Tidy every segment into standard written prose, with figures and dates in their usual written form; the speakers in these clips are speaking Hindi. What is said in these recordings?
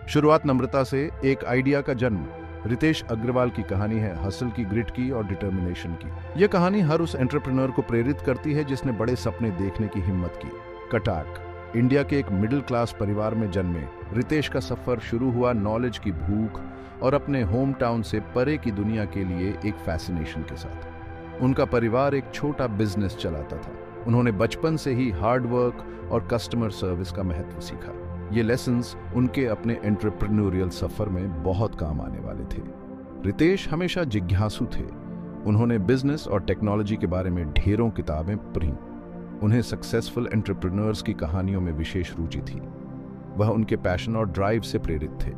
शुरुआत नम्रता से, एक आइडिया का जन्म। रितेश अग्रवाल की कहानी है हसल की, ग्रिट की और डिटर्मिनेशन की। यह कहानी हर उस एंटरप्रेन्योर को प्रेरित करती है जिसने बड़े सपने देखने की हिम्मत की। कटाक, इंडिया के एक मिडिल क्लास परिवार में जन्मे रितेश का सफर शुरू हुआ नॉलेज की भूख और अपने होम टाउन से परे की दुनिया के लिए एक फैसिनेशन के साथ। उनका परिवार एक छोटा बिजनेस चलाता था। उन्होंने बचपन से ही हार्ड वर्क और कस्टमर सर्विस का महत्व सीखा। ये लेसन्स उनके एंटरप्रेन्योरियल एंटरप्रेन्योरियल सफर में बहुत काम आने वाले थे। रितेश हमेशा जिज्ञासु थे। उन्होंने बिजनेस और टेक्नोलॉजी के बारे में ढेरों किताबें पढ़ीं। उन्हें सक्सेसफुल एंटरप्रेन्योर्स की कहानियों में विशेष रुचि थी। वह उनके पैशन और ड्राइव से प्रेरित थे।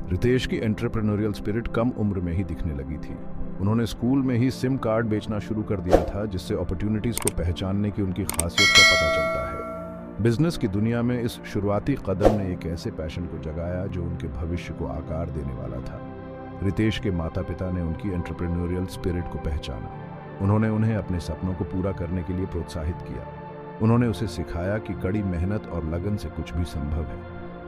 रितेश की एंटरप्रेन्योरियल स्पिरिट कम उम्र में ही दिखने लगी थी। उन्होंने स्कूल में ही सिम कार्ड बेचना शुरू कर दिया था, जिससे अपॉर्चुनिटीज को पहचानने की उनकी खासियत का पता चलता है। बिजनेस की दुनिया में इस शुरुआती कदम ने एक ऐसे पैशन को जगाया जो उनके भविष्य को आकार देने वाला था। रितेश के माता पिता ने उनकी एंटरप्रेन्योरियल स्पिरिट को पहचाना। उन्होंने उन्हें अपने सपनों को पूरा करने के लिए प्रोत्साहित किया। उन्होंने उसे सिखाया कि कड़ी मेहनत और लगन से कुछ भी संभव है।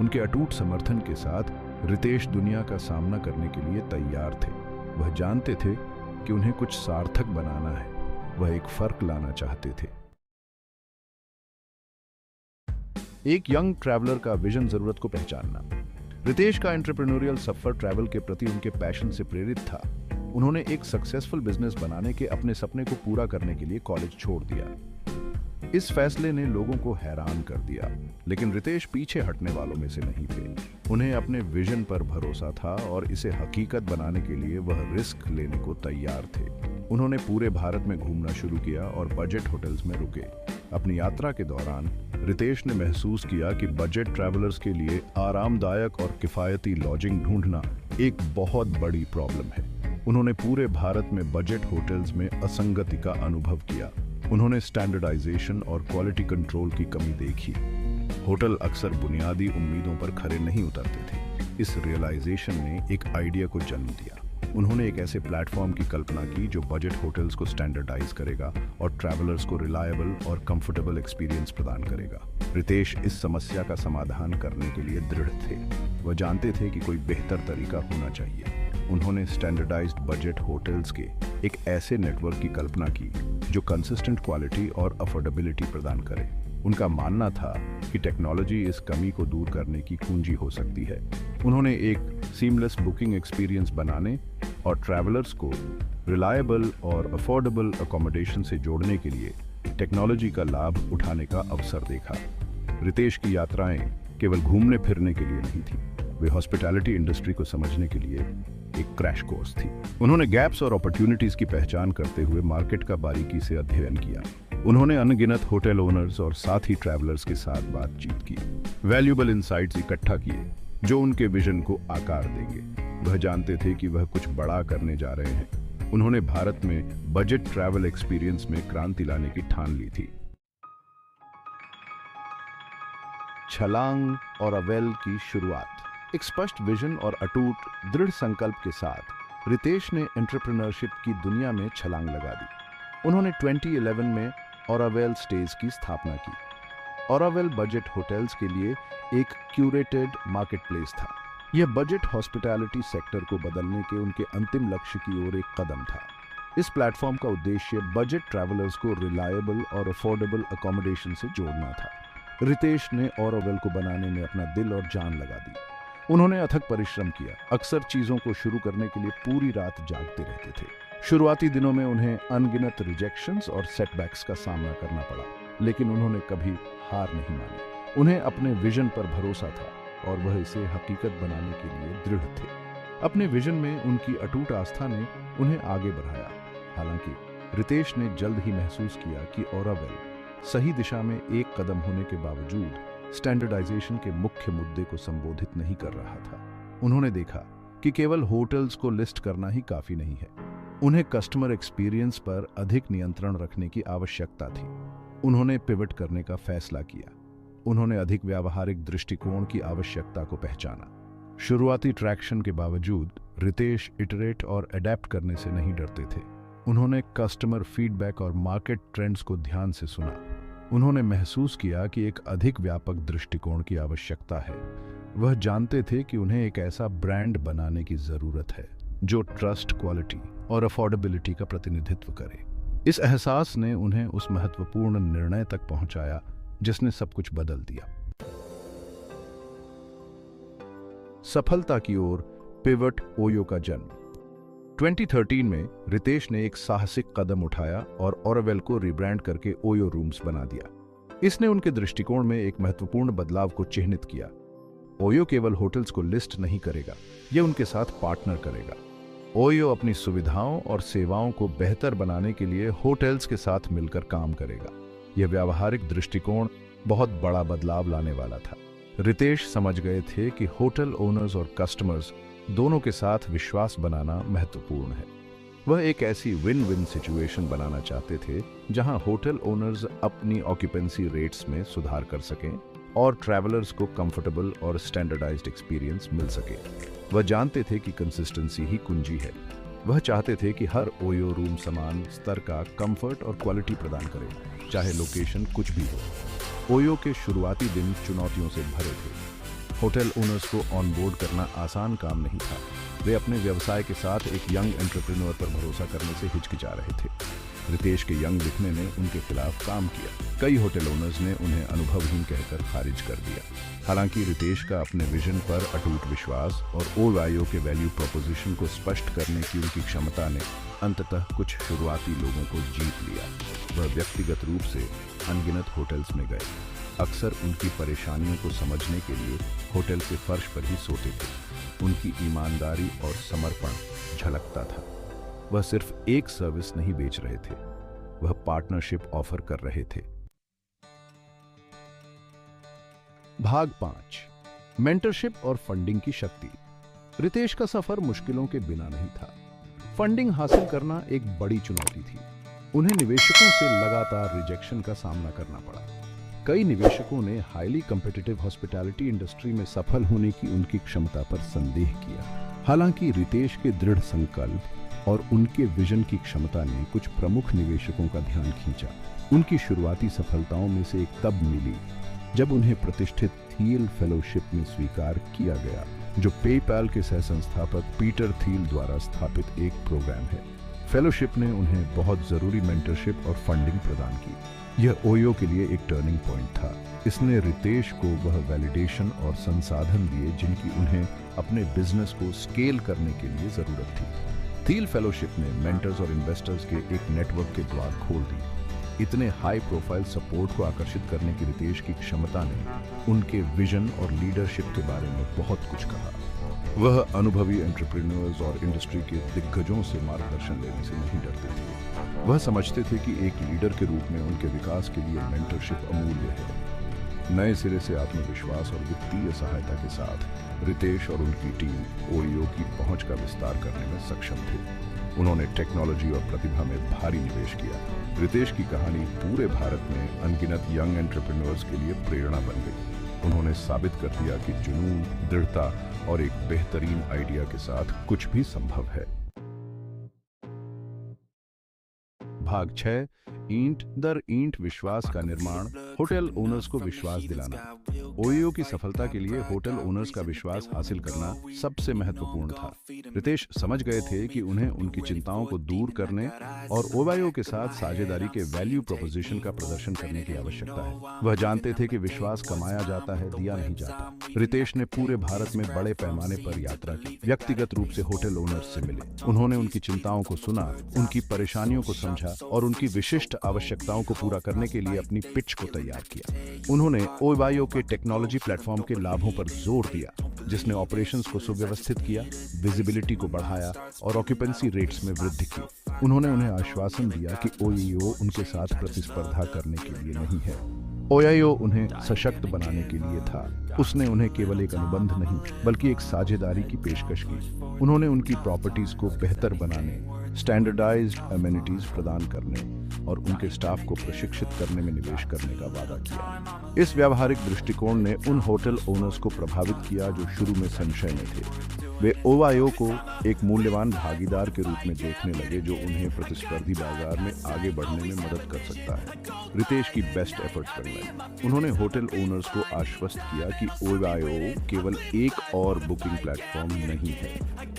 उनके अटूट समर्थन के साथ रितेश दुनिया का सामना करने के लिए तैयार थे। वह जानते थे कि उन्हें कुछ सार्थक बनाना है। वह एक फर्क लाना चाहते थे। एक यंग ट्रैवलर का विजन, जरूरत को पहचानना। रितेश का एंटरप्रेन्योरियल सफर ट्रैवल के प्रति उनके पैशन से प्रेरित था। उन्होंने एक सक्सेसफुल बिजनेस बनाने के अपने सपने को पूरा करने के लिए कॉलेज छोड़ दिया। इस फैसले ने लोगों को हैरान कर दिया, लेकिन रितेश पीछे हटने वालों में से नहीं थे। उन्हें अपने विजन पर भरोसा था और इसे हकीकत बनाने के लिए वह रिस्क लेने को तैयार थे। उन्होंने पूरे भारत में घूमना शुरू किया और बजट होटल्स में रुके। अपनी यात्रा के दौरान रितेश ने महसूस किया कि बजट ट्रैवलर्स के लिए आरामदायक और किफायती लॉजिंग ढूंढना एक बहुत बड़ी प्रॉब्लम है। उन्होंने पूरे भारत में बजट होटल्स में असंगति का अनुभव किया। उन्होंने स्टैंडर्डाइजेशन और क्वालिटी कंट्रोल की कमी देखी। होटल अक्सर बुनियादी उम्मीदों पर खरे नहीं उतरते थे। इस रियलाइजेशन ने एक आइडिया को जन्म दिया। उन्होंने एक ऐसे प्लेटफॉर्म की कल्पना की जो बजट होटल्स को स्टैंडर्डाइज करेगा और ट्रैवलर्स को रिलायबल और कंफर्टेबल एक्सपीरियंस प्रदान करेगा। रितेश इस समस्या का समाधान करने के लिए दृढ़ थे। वह जानते थे कि कोई बेहतर तरीका होना चाहिए। उन्होंने स्टैंडर्डाइज्ड बजट होटल्स के एक ऐसे नेटवर्क की कल्पना की जो कंसिस्टेंट क्वालिटी और अफोर्डेबिलिटी प्रदान करे। उनका मानना था कि टेक्नोलॉजी इस कमी को दूर करने की कुंजी हो सकती है। उन्होंने एक सीमलेस बुकिंग एक्सपीरियंस बनाने और ट्रैवलर्स को रिलायबल और अफोर्डेबल अकोमोडेशन से जोड़ने के लिए टेक्नोलॉजी का लाभ उठाने का अवसर देखा। रितेश की यात्राएं केवल घूमने फिरने के लिए नहीं थी, वे हॉस्पिटैलिटी इंडस्ट्री को समझने के लिए एक क्रैश कोर्स थी। उन्होंने गैप्स और अपॉर्चुनिटीज की पहचान करते हुए मार्केट का बारीकी से अध्ययन किया। उन्होंने अनगिनत होटल ओनर्स और साथी ट्रैवलर्स के साथ बातचीत की, वैल्यूएबल इनसाइट्स इकट्ठा किए जो उनके विजन को आकार देंगे। वह जानते थे कि वह कुछ बड़ा करने जा रहे हैं। उन्होंने भारत में बजट ट्रैवल एक्सपीरियंस में क्रांति लाने की ठान ली थी। छलांग और अवेल की शुरुआत। एक स्पष्ट विजन और अटूट दृढ़ संकल्प के साथ रितेश ने एंटरप्रेन्योरशिप की दुनिया में छलांग लगा दी। उन्होंने 2011 में ओरावेल स्टेज की स्थापना की। ओरावेल बजट होटल्स के लिए एक क्यूरेटेड मार्केटप्लेस था। यह बजट हॉस्पिटैलिटी सेक्टर को बदलने के उनके अंतिम लक्ष्य की ओर एक कदम था। इस प्लेटफॉर्म का उद्देश्य बजट ट्रैवलर्स को रिलायबल और अफोर्डेबल अकोमोडेशन से जोड़ना था। रितेश ने ओरावेल को बनाने में अपना दिल और जान लगा दी। उन्होंने अथक परिश्रम किया, अक्सर चीजों को शुरू करने के लिए पूरी रात जागते रहते थे। शुरुआती दिनों में उन्हें अनगिनत रिजेक्शंस और सेटबैक्स का सामना करना पड़ा, लेकिन उन्होंने कभी हार नहीं मानी। उन्हें अपने विजन पर भरोसा था और वह इसे हकीकत बनाने के लिए दृढ़ थे। अपने विजन में उनकी अटूट आस्था ने उन्हें आगे बढ़ाया। हालांकि रितेश ने जल्द ही महसूस किया कि ओरावेल सही दिशा में एक कदम होने के बावजूद स्टैंडर्डाइजेशन के मुख्य मुद्दे को संबोधित नहीं कर रहा था। उन्होंने देखा कि केवल होटल्स को लिस्ट करना ही काफी नहीं है, उन्हें कस्टमर एक्सपीरियंस पर अधिक नियंत्रण रखने की आवश्यकता थी। उन्होंने पिवट करने का फैसला किया। उन्होंने अधिक व्यावहारिक दृष्टिकोण की आवश्यकता को पहचाना। शुरुआती ट्रैक्शन के बावजूद रितेश इटरेट और अडेप्ट करने से नहीं डरते थे। उन्होंने कस्टमर फीडबैक और मार्केट ट्रेंड्स को ध्यान से सुना। उन्होंने महसूस किया कि एक अधिक व्यापक दृष्टिकोण की आवश्यकता है। वह जानते थे कि उन्हें एक ऐसा ब्रांड बनाने की जरूरत है जो ट्रस्ट, क्वालिटी और अफोर्डेबिलिटी का प्रतिनिधित्व करे। इस एहसास ने उन्हें उस महत्वपूर्ण निर्णय तक पहुंचाया जिसने सब कुछ बदल दिया। सफलता की ओर पिवट ओयो का जन्म। 2013 में रितेश ने एक साहसिक कदम उठाया और ओरावेल को रिब्रांड करके ओयो रूम्स बना दिया। इसने उनके दृष्टिकोण में एक महत्वपूर्ण बदलाव को चिह्नित किया। ओयो केवल होटल्स को लिस्ट नहीं करेगा, यह उनके साथ पार्टनर करेगा। ओयो अपनी सुविधाओं और सेवाओं को बेहतर बनाने के लिए होटल्स के साथ मिलकर काम करेगा। यह व्यावहारिक दृष्टिकोण बहुत बड़ा बदलाव लाने वाला था। रितेश समझ गए थे कि होटल ओनर्स और कस्टमर्स दोनों के साथ विश्वास बनाना महत्वपूर्ण है। वह एक ऐसी विन विन सिचुएशन बनाना चाहते थे जहां होटल ओनर्स अपनी ऑक्यूपेंसी रेट्स में सुधार कर सकें और ट्रैवलर्स को कंफर्टेबल और स्टैंडर्डाइज्ड एक्सपीरियंस मिल सके। वह जानते थे कि कंसिस्टेंसी ही कुंजी है। वह चाहते थे कि हर ओयो रूम समान स्तर का कंफर्ट और क्वालिटी प्रदान करे, चाहे लोकेशन कुछ भी हो। ओयो के शुरुआती दिन चुनौतियों से भरे थे। होटल ओनर्स को ऑनबोर्ड करना आसान काम नहीं था। वे अपने व्यवसाय के साथ एक यंग एंटरप्रेन्योर पर भरोसा करने से हिचकिचा रहे थे। रितेश के यंग दिखने ने उनके खिलाफ काम किया। कई होटल ओनर्स ने उन्हें अनुभवहीन कहकर खारिज कर दिया। हालांकि रितेश का अपने विजन पर अटूट विश्वास और ओवायो के वैल्यू प्रोपोजिशन को स्पष्ट करने की उनकी क्षमता ने अंततः कुछ शुरुआती लोगों को जीत लिया। वह व्यक्तिगत रूप से अनगिनत होटल्स में गए। अक्सर उनकी परेशानियों को समझने के लिए होटल के फर्श पर ही सोते थे। उनकी ईमानदारी और समर्पण झलकता था। वह सिर्फ एक सर्विस नहीं बेच रहे थे, वह पार्टनरशिप ऑफर कर रहे थे। भाग 5, मेंटरशिप और फंडिंग की शक्ति। रितेश का सफर मुश्किलों के बिना नहीं था। फंडिंग हासिल करना एक बड़ी चुनौती थी। उन्हें निवेशकों से लगातार रिजेक्शन का सामना करना पड़ा। कई निवेशकों ने हाईली कॉम्पिटिटिव हॉस्पिटैलिटी इंडस्ट्री में सफल होने की उनकी क्षमता पर संदेह किया। हालांकि रितेश के दृढ़ संकल्प और उनके विजन की क्षमता ने कुछ प्रमुख निवेशकों का ध्यान खींचा। उनकी शुरुआती सफलताओं में से एक तब मिली जब उन्हें प्रतिष्ठित थील फेलोशिप में स्वीकार किया गया, जो पेपैल के सह संस्थापक पीटर थील द्वारा स्थापित एक प्रोग्राम है। फेलोशिप ने उन्हें बहुत जरूरी मेंटरशिप और फंडिंग प्रदान की। यह ओयो के लिए एक टर्निंग पॉइंट था। इसने रितेश को वह वैलिडेशन और संसाधन दिए जिनकी उन्हें अपने बिजनेस को स्केल करने के लिए जरूरत थी। थील फेलोशिप ने मेंटर्स और इन्वेस्टर्स के एक नेटवर्क के द्वार खोल दिए। इतने हाई प्रोफाइल सपोर्ट को आकर्षित करने की रितेश की क्षमता ने उनके विजन और लीडरशिप के बारे में बहुत कुछ कहा। वह अनुभवी एंटरप्रेन्योर्स और इंडस्ट्री के दिग्गजों से मार्गदर्शन लेने से नहीं डरते थे। वह समझते थे कि एक लीडर के रूप में उनके विकास के लिए मेंटरशिप अमूल्य है। नए सिरे से आत्मविश्वास और वित्तीय सहायता के साथ रितेश और उनकी टीम ओयो की पहुंच का विस्तार करने में सक्षम थे। उन्होंने टेक्नोलॉजी और प्रतिभा में भारी निवेश किया। रितेश की कहानी पूरे भारत में अनगिनत यंग एंटरप्रेन्योर्स के लिए प्रेरणा बन गई। उन्होंने साबित कर दिया कि जुनून, दृढ़ता और एक बेहतरीन आइडिया के साथ कुछ भी संभव है। भाग 6, ईंट दर ईंट विश्वास का निर्माण, होटल ओनर्स को विश्वास दिलाना। ओयो की सफलता के लिए होटल ओनर्स का विश्वास हासिल करना सबसे महत्वपूर्ण था। रितेश समझ गए थे कि उन्हें उनकी चिंताओं को दूर करने और ओयो के साथ साझेदारी के वैल्यू प्रोपोजिशन का प्रदर्शन करने की आवश्यकता है। वह जानते थे कि विश्वास कमाया जाता है, दिया नहीं जाता। रितेश ने पूरे भारत में बड़े पैमाने पर यात्रा की, व्यक्तिगत रूप से होटल ओनर्स से मिले। उन्होंने उनकी चिंताओं को सुना, उनकी परेशानियों को समझा और उनकी विशिष्ट आवश्यकताओं को पूरा करने के लिए अपनी पिच को तैयार किया। उन्होंने ओयो के टेक्नोलॉजी प्लेटफॉर्म के लाभों पर जोर दिया, जिसने ऑपरेशंस को सुव्यवस्थित किया, विजिबिलिटी को बढ़ाया और ऑक्यूपेंसी रेट्स में वृद्धि की। उन्होंने उन्हें आश्वासन दिया कि ओयो उनके साथ प्रतिस्पर्धा करने के लिए नहीं है। ओयो उन्हें सशक्त बनाने के लिए था। उसने उन्हें केवल एक अनुबंध नहीं, बल्कि एक साझेदारी की पेशकश की। उन्होंने उनकी प्रॉपर्टीज को बेहतर बनाने, स्टैंडर्डाइज्ड एमिनिटीज प्रदान करने और उनके स्टाफ को प्रशिक्षित करने में निवेश करने का वादा किया। इस व्यावहारिक दृष्टिकोण ने उन होटल ओनर्स को प्रभावित किया जो शुरू में संशय में थे। वे ओवायो को एक मूल्यवान भागीदार के रूप में देखने लगे जो उन्हें प्रतिस्पर्धी बाजार में आगे बढ़ने में मदद कर सकता है। रितेश की बेस्ट एफर्ट्स करने लगे। उन्होंने होटल ओनर्स को आश्वस्त किया कि ओवायो केवल एक और बुकिंग प्लेटफॉर्म नहीं है।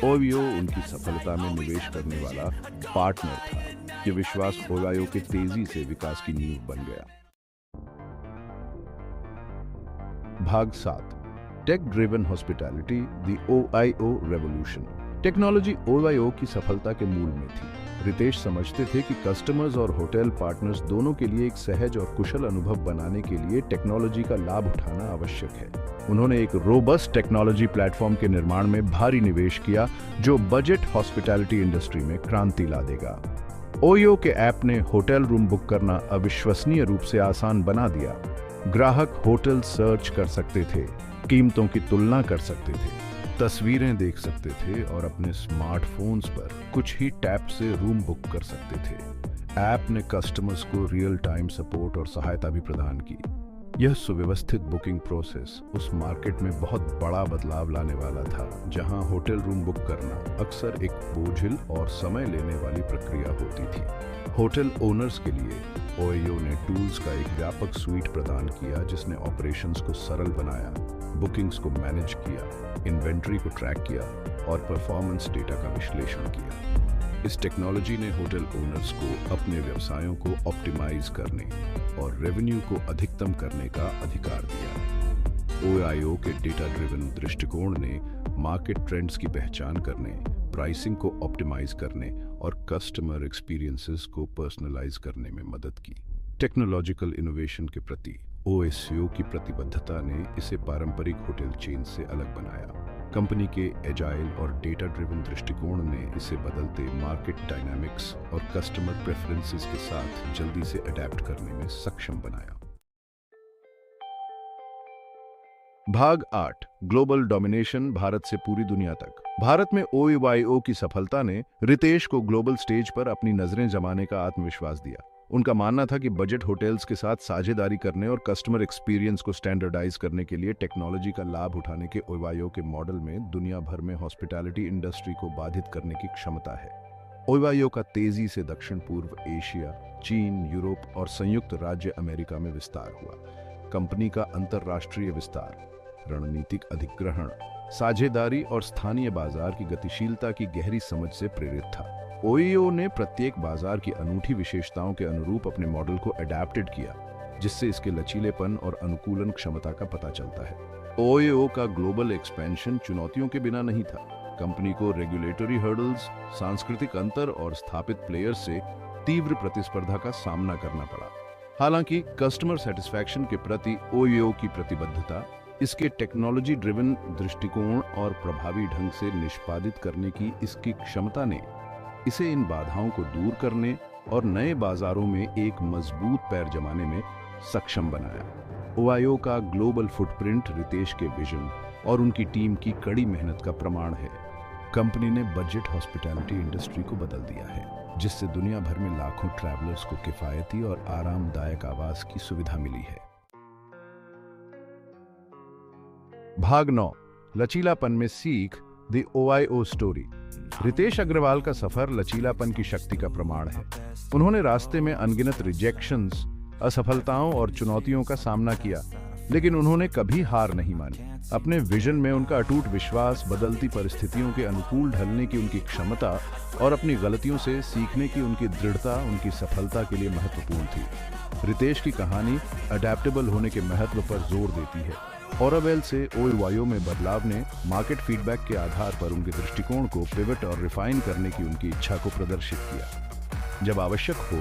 ओवायो उनकी सफलता में निवेश करने वाला पार्टनर था। ये विश्वास ओवायो के तेजी से विकास की नींव बन गया। भाग 7, tech driven hospitality, the OYO revolution. Technology OYO की सफलता के मूल में थी। रितेश समझते थे कि कस्टमर्स और होटल पार्टनर्स दोनों के लिए एक सहज और कुशल अनुभव बनाने के लिए टेक्नोलॉजी का लाभ उठाना आवश्यक है। उन्होंने एक रोबस्ट टेक्नोलॉजी प्लेटफॉर्म के निर्माण में भारी निवेश किया जो बजट हॉस्पिटैलिटी इंडस्ट्री में क्रांति ला देगा। ओयो के ऐप ने होटल रूम बुक करना अविश्वसनीय रूप से आसान बना दिया। ग्राहक होटल सर्च कर सकते थे, कीमतों की तुलना कर सकते थे, तस्वीरें देख सकते थे और अपने स्मार्टफोन्स पर कुछ ही टैप से रूम बुक कर सकते थे। ऐप ने कस्टमर्स को रियल टाइम सपोर्ट और सहायता भी प्रदान की। यह सुव्यवस्थित बुकिंग प्रोसेस उस मार्केट में बहुत बड़ा बदलाव लाने वाला था जहां होटल रूम बुक करना अक्सर एक बोझिल और समय लेने वाली प्रक्रिया होती थी। होटल ओनर्स के लिए ओयो ने टूल्स का एक व्यापक स्वीट प्रदान किया जिसने ऑपरेशंस को सरल बनाया, बुकिंग्स को मैनेज किया, इन्वेंट्री को ट्रैक किया और परफॉर्मेंस डेटा का विश्लेषण किया। इस टेक्नोलॉजी ने होटल ओनर्स को अपने व्यवसायों को ऑप्टिमाइज करने और रेवेन्यू को अधिकतम करने का अधिकार दिया। ओआईओ के डेटा ड्रिवन दृष्टिकोण ने मार्केट ट्रेंड्स की पहचान करने, प्राइसिंग को ऑप्टिमाइज करने और कस्टमर एक्सपीरियंसेस को पर्सनलाइज करने में मदद की। टेक्नोलॉजिकल इनोवेशन के प्रति ओएससीओ की प्रतिबद्धता ने इसे पारंपरिक होटल चेन से अलग बनाया। कंपनी के एजाइल और डेटा ड्रिवन दृष्टिकोण ने इसे बदलते मार्केट डायनामिक्स और कस्टमर प्रेफरेंसेस के साथ जल्दी से अडेप्ट करने में सक्षम बनाया। भाग 8, ग्लोबल डोमिनेशन, भारत से पूरी दुनिया तक। भारत में ओवाईओ की सफलता ने रितेश को ग्लोबल स्टेज पर अपनी नजरें जमाने का आत्मविश्वास दिया। उनका मानना था कि बजट होटल्स के साथ साझेदारी करने और कस्टमर एक्सपीरियंस को स्टैंडर्डाइज करने के लिए टेक्नोलॉजी का लाभ उठाने के ओवाईओ के मॉडल में दुनिया भर में हॉस्पिटैलिटी इंडस्ट्री को बाधित करने की क्षमता है। ओवाईओ का तेजी से दक्षिण पूर्व एशिया, चीन, यूरोप और संयुक्त राज्य अमेरिका में विस्तार हुआ। कंपनी का अंतरराष्ट्रीय विस्तार, रणनीतिक अधिग्रहण, साझेदारी और स्थानीय बाजार की गतिशीलता की गहरी समझ से प्रेरित था। ओयो ने प्रत्येक बाजार की अनूठी विशेषताओं के अनुरूप अपने मॉडल को अडैप्टेड किया, जिससे इसके लचीलेपन और अनुकूलन क्षमता का पता चलता है। ओयो का ग्लोबल एक्सपेंशन चुनौतियों के बिना नहीं था। कंपनी को रेगुलेटरी हर्डल्स, सांस्कृतिक अंतर और स्थापित प्लेयर्स से तीव्र प्रतिस्पर्धा का सामना करना पड़ा। हालांकि कस्टमर सेटिस्फैक्शन के प्रति ओयो की प्रतिबद्धता, इसके टेक्नोलॉजी ड्रिवन दृष्टिकोण और प्रभावी ढंग से निष्पादित करने की इसकी क्षमता ने इसे इन बाधाओं को दूर करने और नए बाजारों में एक मजबूत पैर जमाने में सक्षम बनाया। ओवायो का ग्लोबल फुटप्रिंट रितेश के विजन और उनकी टीम की कड़ी मेहनत का प्रमाण है। कंपनी ने बजट हॉस्पिटैलिटी इंडस्ट्री को बदल दिया है, जिससे दुनिया भर में लाखों ट्रैवलर्स को किफायती और आरामदायक आवास की सुविधा मिली है। भाग 9, लचीलापन में सीख, द ओवाईओ स्टोरी। रितेश अग्रवाल का सफर लचीलापन की शक्ति का प्रमाण है। उन्होंने रास्ते में अनगिनत रिजेक्शंस, असफलताओं और चुनौतियों का सामना किया, लेकिन उन्होंने कभी हार नहीं मानी। अपने विजन में उनका अटूट विश्वास, बदलती परिस्थितियों के अनुकूल ढलने की उनकी क्षमता और अपनी गलतियों से सीखने की उनकी दृढ़ता उनकी सफलता के लिए महत्वपूर्ण थी। रितेश की कहानी अडैप्टेबल होने के महत्व पर जोर देती है। ओरावेल से ओवाईओ में बदलाव ने मार्केट फीडबैक के आधार पर उनके दृष्टिकोण को पिवट और रिफाइन करने की उनकी इच्छा को प्रदर्शित किया। जब आवश्यक हो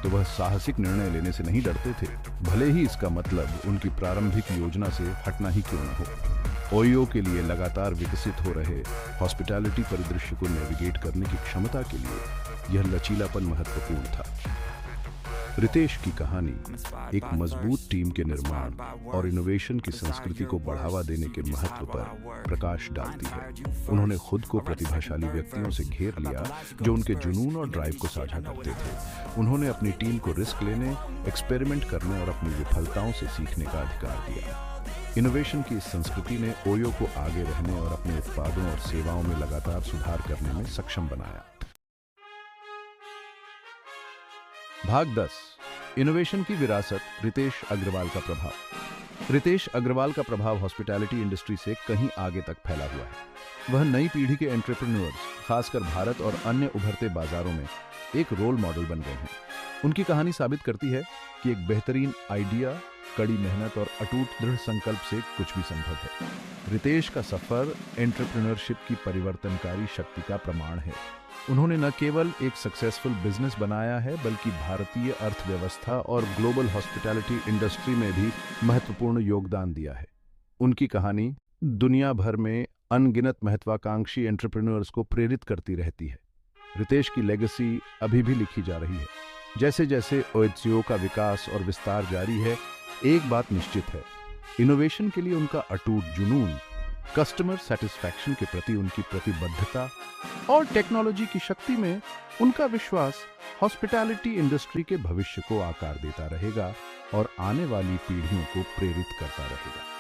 तो वह साहसिक निर्णय लेने से नहीं डरते थे, भले ही इसका मतलब उनकी प्रारंभिक योजना से हटना ही क्यों न हो। ओयो के लिए लगातार विकसित हो रहे हॉस्पिटैलिटी परिदृश्य को नेविगेट करने की क्षमता के लिए यह लचीलापन महत्वपूर्ण था। रितेश की कहानी एक मजबूत टीम के निर्माण और इनोवेशन की संस्कृति को बढ़ावा देने के महत्व पर प्रकाश डालती है। उन्होंने खुद को प्रतिभाशाली व्यक्तियों से घेर लिया जो उनके जुनून और ड्राइव को साझा करते थे। उन्होंने अपनी टीम को रिस्क लेने, एक्सपेरिमेंट करने और अपनी विफलताओं से सीखने का अधिकार दिया। इनोवेशन की इस संस्कृति ने ओयो को आगे रहने और अपने उत्पादों और सेवाओं में लगातार सुधार करने में सक्षम बनाया। भाग 10। इनोवेशन की विरासत, रितेश अग्रवाल का प्रभाव। रितेश अग्रवाल का प्रभाव हॉस्पिटैलिटी इंडस्ट्री से कहीं आगे तक फैला हुआ है। वह नई पीढ़ी के एंटरप्रेन्योर्स, खासकर भारत और अन्य उभरते बाजारों में एक रोल मॉडल बन गए हैं। उनकी कहानी साबित करती है कि एक बेहतरीन आइडिया, कड़ी मेहनत और अटूट दृढ़ संकल्प से कुछ भी संभव है। रितेश का सफर एंटरप्रेन्योरशिप की परिवर्तनकारी शक्ति का प्रमाण है। उन्होंने न केवल एक सक्सेसफुल बिजनेस बनाया है, बल्कि भारतीय अर्थव्यवस्था और ग्लोबल हॉस्पिटैलिटी इंडस्ट्री में भी महत्वपूर्ण योगदान दिया है। उनकी कहानी दुनिया भर में अनगिनत महत्वाकांक्षी एंटरप्रेन्योर्स को प्रेरित करती रहती है। रितेश की लेगेसी अभी भी लिखी जा रही है। जैसे जैसे ओएचसीओ का विकास और विस्तार जारी है, एक बात निश्चित है, इनोवेशन के लिए उनका अटूट जुनून, कस्टमर सेटिस्फैक्शन के प्रति उनकी प्रतिबद्धता और टेक्नोलॉजी की शक्ति में उनका विश्वास हॉस्पिटैलिटी इंडस्ट्री के भविष्य को आकार देता रहेगा और आने वाली पीढ़ियों को प्रेरित करता रहेगा।